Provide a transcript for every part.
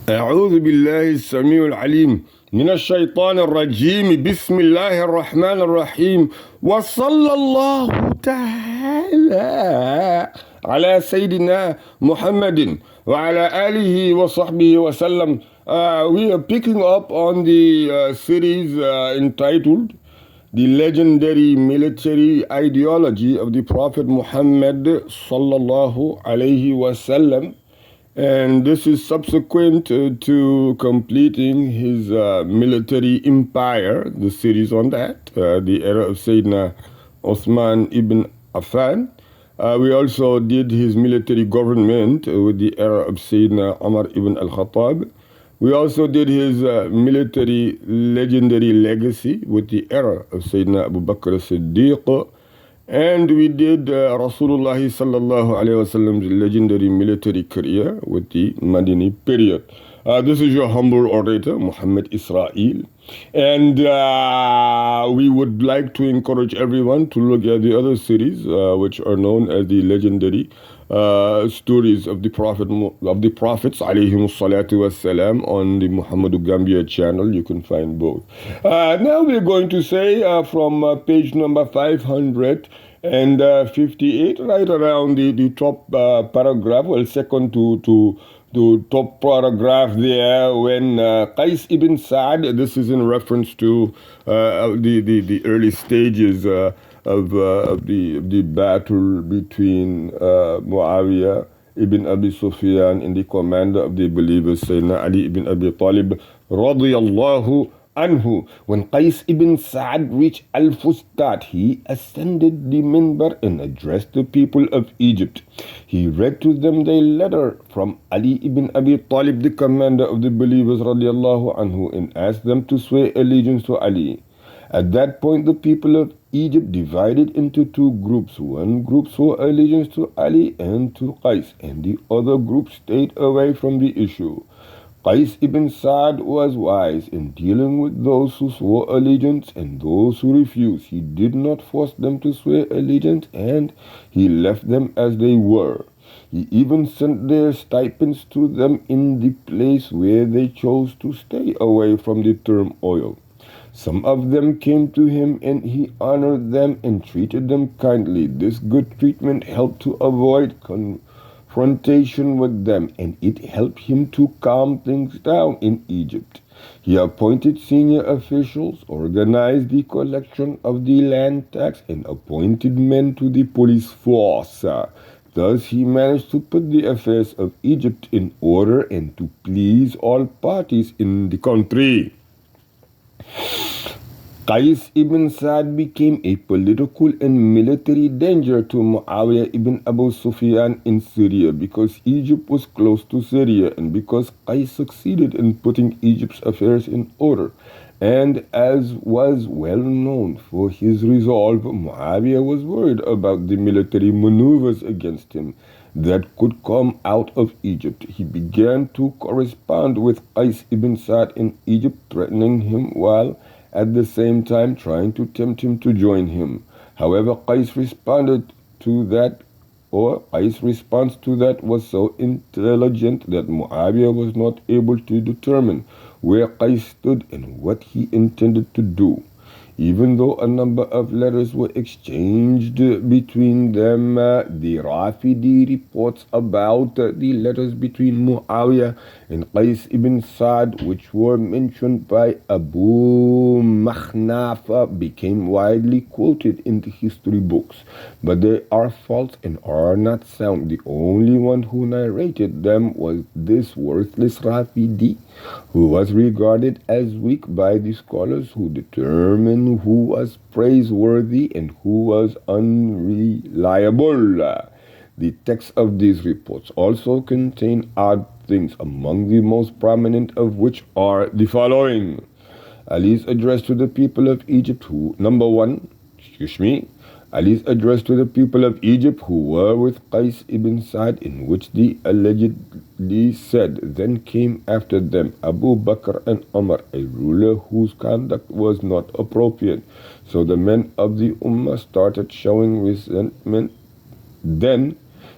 أعوذ بالله السميع العليم من الشيطان الرجيم بسم الله الرحمن الرحيم وصلى الله تعالى على سيدنا محمد وعلى آله وصحبه وسلم. We are picking up on the series entitled The Legendary Military Ideology of the Prophet Muhammad sallallahu alayhi wasallam. And this is subsequent to completing his military empire, the series on that, the era of Sayyidina Uthman ibn Affan. We also did his military government with the era of Sayyidina Umar ibn al-Khattab. We also did his military legendary legacy with the era of Sayyidina Abu Bakr as-Siddiq. And we did Rasoolu'Allahi sallallahu alayhi wasallam's legendary military career with the Madini period. This is your humble orator, Muhammad Israel. And we would like to encourage everyone to look at the other series, which are known as the legendary stories of the prophets, Alayhi'Ssalam, on the Muhammadu Gambia channel. You can find both. Now we're going to say from page number 558, right around the top paragraph, well, second to top paragraph there, when Qais ibn Sa'd, this is in reference to the early stages of the battle between Mu'awia ibn Abi Sufyan and the commander of the believers, Sayyidina Ali ibn Abi Talib radiyallahu anhu. When Qais ibn Sa'd reached Al-Fustat, he ascended the minbar and addressed the people of Egypt. He read to them the letter from Ali ibn Abi Talib, the commander of the believers radiyallahu anhu, and asked them to swear allegiance to Ali. At that point, the people of Egypt divided into two groups. One group swore allegiance to Ali and to Qais, and the other group stayed away from the issue. Qais ibn Sa'd was wise in dealing with those who swore allegiance and those who refused. He did not force them to swear allegiance, and he left them as they were. He even sent their stipends to them in the place where they chose to stay away from the turmoil. Some of them came to him, and he honored them and treated them kindly. This good treatment helped to avoid confrontation with them, and it helped him to calm things down in Egypt. He appointed senior officials, organized the collection of the land tax, and appointed men to the police force. Thus he managed to put the affairs of Egypt in order and to please all parties in the country. Qais ibn Sa'd became a political and military danger to Mu'awiyah ibn Abu Sufyan in Syria because Egypt was close to Syria and because Qais succeeded in putting Egypt's affairs in order. And as was well known for his resolve, Mu'awiyah was worried about the military maneuvers against him that could come out of Egypt. He began to correspond with Qais ibn Sa'd in Egypt, threatening him while at the same time trying to tempt him to join him. However, Qais' response to that was so intelligent that Mu'awiyah was not able to determine where Qais stood and what he intended to do. Even though a number of letters were exchanged between them, the Rafidi reports about the letters between Mu'awiyah and Qais ibn Sa'd, which were mentioned by Abu Makhnaf, became widely quoted in the history books. But they are false and are not sound. The only one who narrated them was this worthless Rafidi, who was regarded as weak by the scholars who determined who was praiseworthy and who was unreliable. The text of these reports also contain odd things, among the most prominent of which are the following. Ali's address to the people of Egypt Ali's address to the people of Egypt who were with Qais ibn Sa'd, in which they allegedly said, "Then came after them Abu Bakr and Umar, a ruler whose conduct was not appropriate. So the men of the Ummah started showing resentment. Then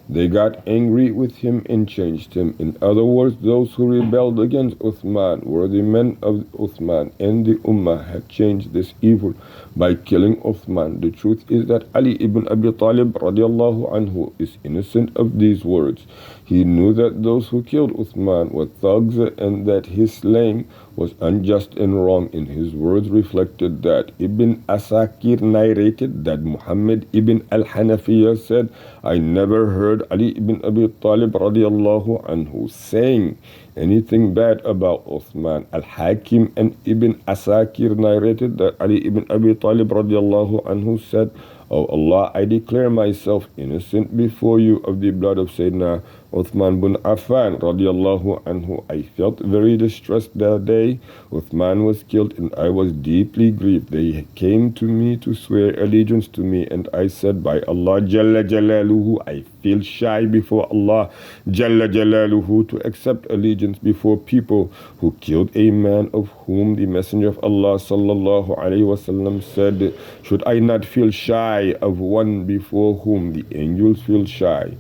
They got angry with him and changed him. In other words, those who rebelled against Uthman were the men of Uthman, and the Ummah had changed this evil by killing Uthman. The truth is that Ali ibn Abi Talib radiallahu anhu is innocent of these words. He knew that those who killed Uthman were thugs and that his slaying was unjust and wrong. In his words reflected that Ibn Asakir narrated that Muhammad ibn al-Hanafiyyah said, I never heard Ali ibn Abi Talib radiallahu anhu saying anything bad about Uthman. Al-Hakim and Ibn Asakir narrated that Ali ibn Abi Talib radiallahu anhu said, O Allah, I declare myself innocent before you of the blood of Sayyidina Uthman bin Affan radiallahu anhu. I felt very distressed that day Uthman was killed, and I was deeply grieved. They came to me to swear allegiance to me, and I said, by Allah Jalla Jalaluhu, I feel shy before Allah Jalla Jalaluhu to accept allegiance before people who killed a man of whom the Messenger of Allah sallallahu alaihi wasallam said, should I not feel shy of one before whom the angels feel shy?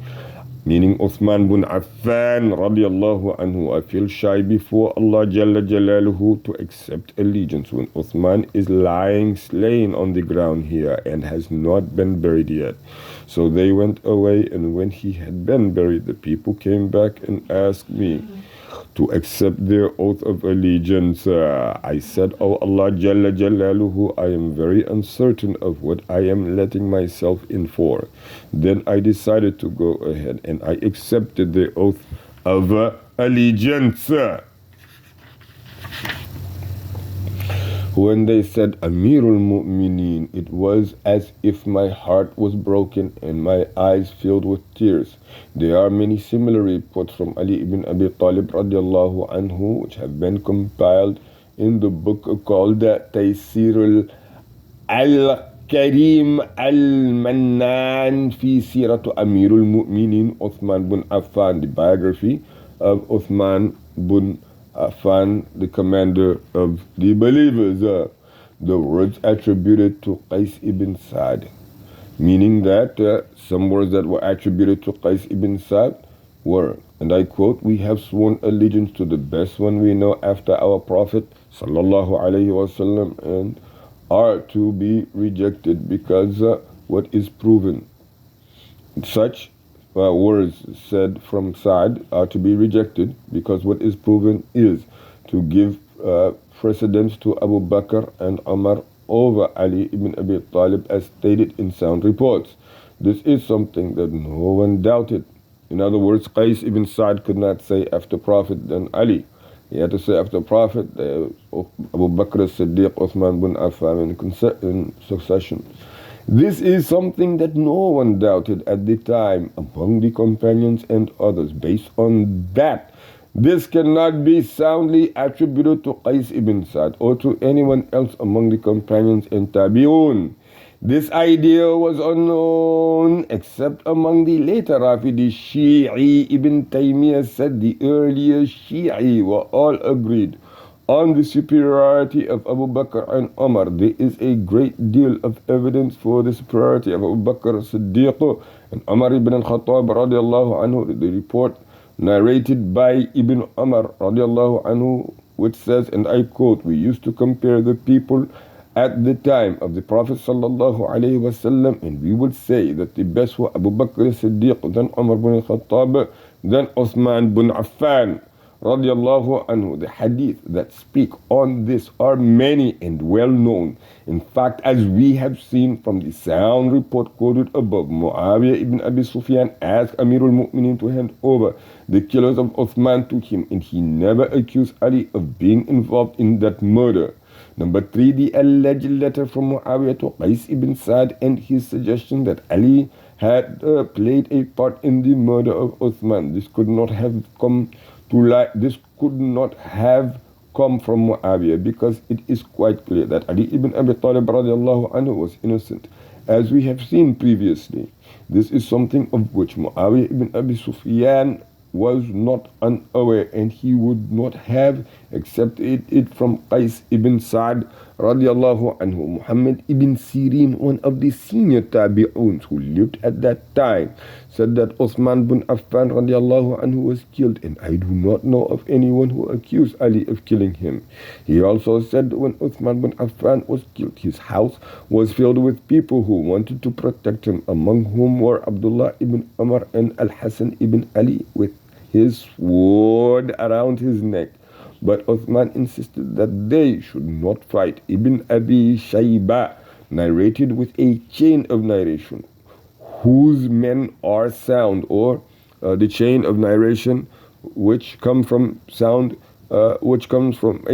Meaning Uthman bin Affan radiallahu anhu. I feel shy before Allah Jalla Jalaluhu to accept allegiance when Uthman is lying slain on the ground here and has not been buried yet. So they went away, and when he had been buried, the people came back and asked me to accept their oath of allegiance. I said, O Allah Jalla Jalaluhu, I am very uncertain of what I am letting myself in for. Then I decided to go ahead and I accepted the oath of allegiance. When they said Amirul Mu'mineen, it was as if my heart was broken and my eyes filled with tears. There are many similar reports from Ali ibn Abi Talib radiallahu anhu which have been compiled in the book called Taysir al-Karim al-Mannan fi Siratu Amirul Mu'mineen Uthman bin Affan, the biography of Uthman bin Affan, the commander of the believers. The words attributed to Qais ibn Sa'd, meaning that some words that were attributed to Qais ibn Sa'd were, and I quote, we have sworn allegiance to the best one we know after our Prophet sallallahu alaihi wasallam, and are to be rejected because what is proven. Such words said from Sa'd are to be rejected because what is proven is to give precedence to Abu Bakr and Umar over Ali ibn Abi Talib as stated in sound reports. This is something that no one doubted. In other words, Qais ibn Sa'd could not say after Prophet then Ali. He had to say after Prophet Abu Bakr as-Siddiq, Uthman bin Affan in succession. This is something that no one doubted at the time among the companions and others. Based on that, this cannot be soundly attributed to Qais ibn Sa'd or to anyone else among the companions and Tabi'un. This idea was unknown except among the later Rafidi. Shi'i Ibn Taymiyyah said the earlier Shi'i were all agreed on the superiority of Abu Bakr and Umar. There is a great deal of evidence for the superiority of Abu Bakr as-Siddiq and Umar ibn al-Khattab radiallahu anhu. The report narrated by Ibn Umar radiallahu anhu, which says, and I quote, we used to compare the people at the time of the Prophet sallallahu alaihi wasallam, and we would say that the best were Abu Bakr as-Siddiq, then Umar ibn al-Khattab, then Uthman bin Affan radiallahu anhu. The hadith that speak on this are many and well known. In fact, as we have seen from the sound report quoted above, Mu'awia ibn Abi Sufyan asked Amirul Mu'mineen to hand over the killers of Uthman to him, and he never accused Ali of being involved in that murder. Number 3, the alleged letter from Mu'awiyah to Qais ibn Sa'd and his suggestion that Ali had played a part in the murder of Uthman. This could not have come to light. This could not have come from Mu'awiyah, because it is quite clear that Ali ibn Abi Talib radiallahu anhu was innocent, as we have seen previously. This is something of which Mu'awiyah ibn Abi Sufyan was not unaware, and he would not have accepted it from Qais ibn Sa'd radiallahu anhu, Muhammad ibn Sirin, one of the senior tabi'uns who lived at that time, said that Uthman bin Affan radiallahu anhu was killed, and I do not know of anyone who accused Ali of killing him. He also said when Uthman bin Affan was killed, his house was filled with people who wanted to protect him, among whom were Abdullah ibn Umar and Al-Hasan ibn Ali with his sword around his neck. But Uthman insisted that they should not fight. Ibn Abi Shayba narrated with a chain of narration whose men are sound, or the chain of narration which comes from a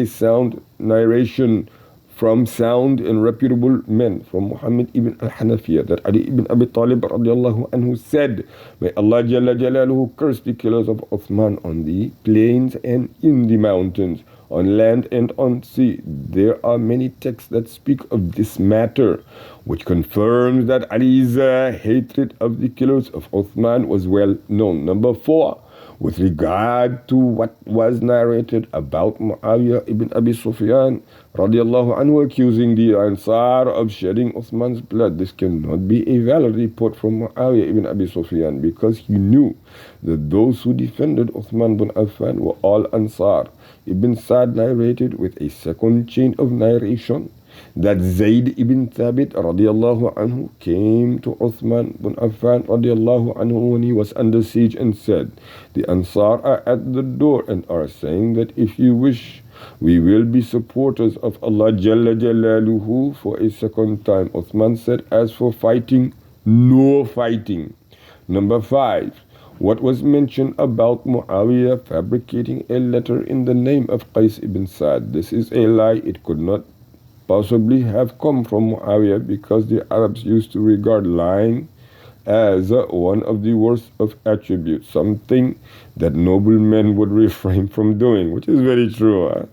sound narration from sound and reputable men, from Muhammad ibn al-Hanafiya, that Ali ibn Abi Talib radiallahu anhu said, may Allah Jalla Jalaluhu curse the killers of Uthman on the plains and in the mountains, on land and on sea. There are many texts that speak of this matter, which confirms that Ali's hatred of the killers of Uthman was well known. Number 4, with regard to what was narrated about Mu'awiyah ibn Abi Sufyan radiallahu anhu accusing the Ansar of shedding Uthman's blood, this cannot be a valid report from Mu'awiyah ibn Abi Sufyan, because he knew that those who defended Uthman bin Affan were all Ansar. Ibn Sa'd narrated with a second chain of narration that Zayd ibn Thabit radiallahu anhu came to Uthman bin Affan radiallahu anhu when he was under siege and said, the Ansar are at the door and are saying that if you wish, we will be supporters of Allah Jalla Jalaluhu. For a second time, Uthman said, as for fighting, no fighting. Number 5, what was mentioned about Muawiyah fabricating a letter in the name of Qais ibn Sa'd. This is a lie. It could not possibly have come from Muawiyah, because the Arabs used to regard lying as one of the worst of attributes, something that noble men would refrain from doing, which is very true.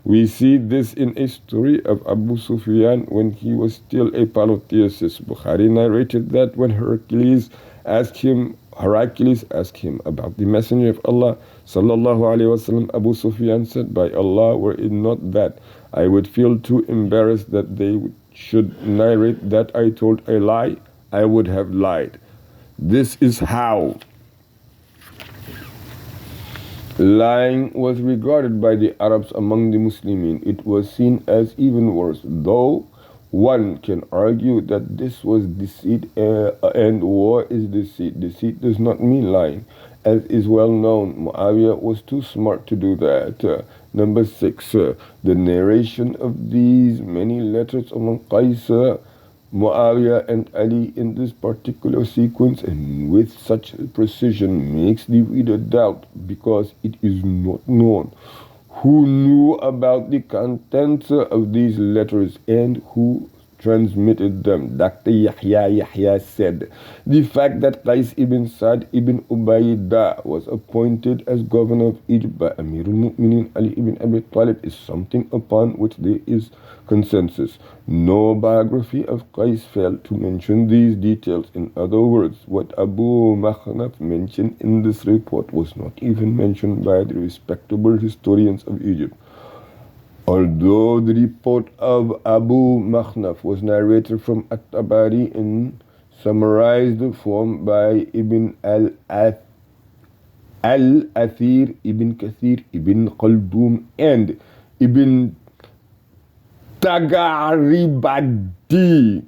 We see this in a story of Abu Sufyan when he was still a polytheist. Bukhari narrated that when Heracles asked him about the Messenger of Allah sallallahu alaihi wasallam, Abu Sufyan said, by Allah, were it not that I would feel too embarrassed that they should narrate that I told a lie, I would have lied. This is how lying was regarded by the Arabs among the Muslimin. It was seen as even worse, though one can argue that this was deceit, and war is deceit. Deceit does not mean lying, as is well known. Muawiyah was too smart to do that. Number 6, the narration of these many letters among Qais, Muawiyah and Ali in this particular sequence and with such precision makes the reader doubt, because it is not known who knew about the contents of these letters and who transmitted them. Dr. Yahya said, the fact that Qais ibn Sa'd ibn Ubaydah was appointed as governor of Egypt by Amir al-Mu'minin Ali ibn Abi Talib is something upon which there is consensus. No biography of Qais failed to mention these details. In other words, what Abu Makhnaf mentioned in this report was not even mentioned by the respectable historians of Egypt. Although the report of Abu Makhnaf was narrated from At-Tabari in summarized form by Ibn al-Athir, Ibn Kathir, Ibn Khaldun, and Ibn Tagaribadi,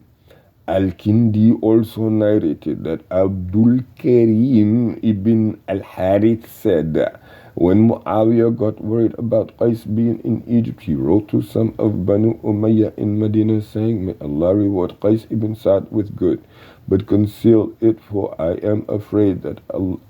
Al-Kindi also narrated that Abdul Karim ibn al-Harith said, when Muawiyah got worried about Qais being in Egypt, he wrote to some of Banu Umayyah in Medina saying, may Allah reward Qais ibn Sa'd with good, but conceal it, for I am afraid that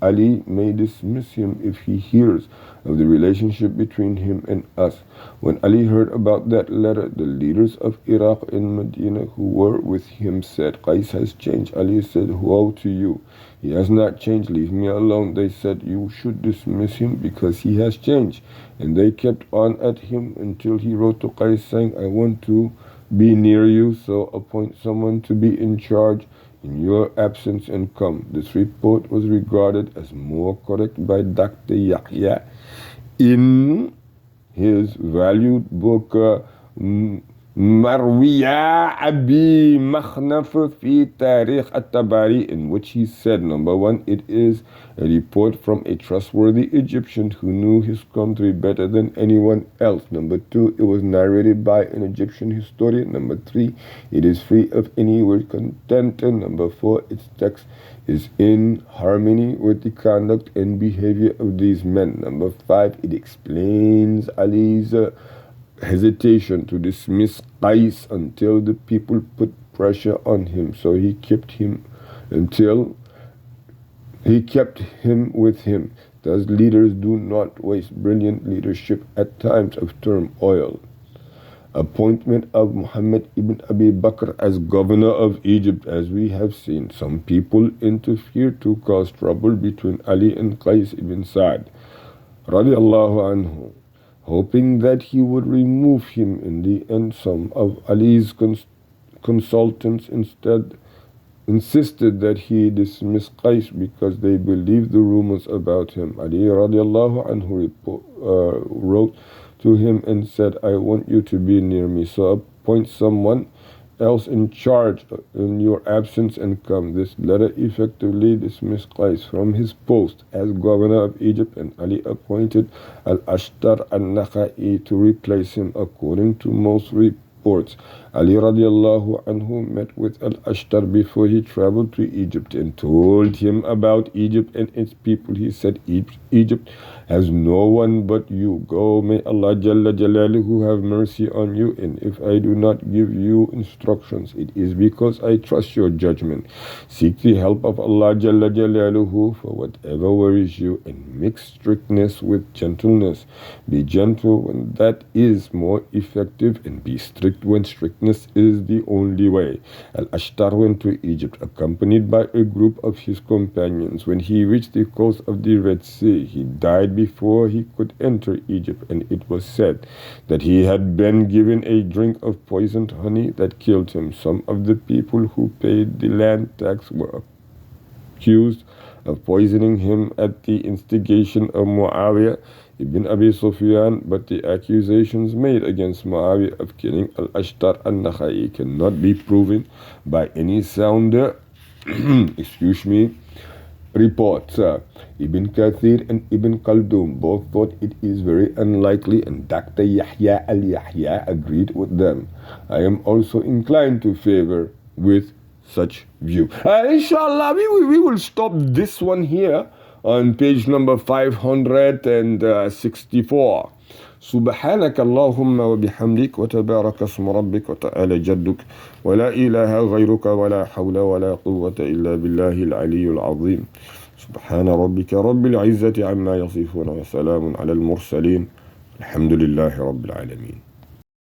Ali may dismiss him if he hears of the relationship between him and us. When Ali heard about that letter, the leaders of Iraq and Medina who were with him said, Qais has changed. Ali said, woe to you. He has not changed. Leave me alone. They said, you should dismiss him because he has changed. And they kept on at him until he wrote to Qais saying, I want to be near you, so appoint someone to be in charge in your absence and come. This report was regarded as more correct by Dr. Yahya in his valued book Marwiya Abi Makhnaf fi Tarikh at-Tabari, in which he said, number one, it is a report from a trustworthy Egyptian who knew his country better than anyone else. Number two, it was narrated by an Egyptian historian. Number three, it is free of any word content. And number four, its text is in harmony with the conduct and behavior of these men. Number five, it explains Ali's hesitation to dismiss Qais until the people put pressure on him. So he kept him with him. Thus leaders do not waste brilliant leadership at times of turmoil. Appointment of Muhammad ibn Abi Bakr as governor of Egypt. As we have seen, some people interfered to cause trouble between Ali and Qais ibn Sa'd radiallahu anhu, hoping that he would remove him. In the end, some of Ali's consultants instead insisted that he dismiss Qais because they believed the rumors about him. Ali radiallahu anhu wrote to him and said, I want you to be near me, so appoint someone else in charge in your absence and come. This letter effectively dismissed Qais from his post as governor of Egypt, and Ali appointed Al-Ashtar al-Nakhai to replace him. According to most reports, Ali radiallahu anhu met with Al-Ashtar before he traveled to Egypt and told him about Egypt and its people. He said, Egypt has no one but you. Go, may Allah Jalla Jalaluhu have mercy on you, and if I do not give you instructions, it is because I trust your judgment. Seek the help of Allah Jalla Jalaluhu for whatever worries you, and mix strictness with gentleness. Be gentle when that is more effective, and be strict when strictness is the only way. Al-Ashtar went to Egypt accompanied by a group of his companions. When he reached the coast of the Red Sea, he died before he could enter Egypt, and it was said that he had been given a drink of poisoned honey that killed him. Some of the people who paid the land tax were accused of poisoning him at the instigation of Mu'awia ibn Abi Sufyan, but the accusations made against Mu'awiyah of killing Al-Ashtar al-Nakhai cannot be proven by any sounder reports. Ibn Kathir and Ibn Khaldun both thought it is very unlikely, and Dr. Yahya al-Yahya agreed with them. I am also inclined to favor with such view. Inshallah, we will stop this one here on page number 564. سبحانك اللهم وبحمدك وتبارك اسم ربك وتعالى جدك ولا إله غيرك ولا حول ولا قوة إلا بالله العلي العظيم. سبحان ربك رب العزة عما يصفون وسلام على المرسلين الحمد لله رب العالمين.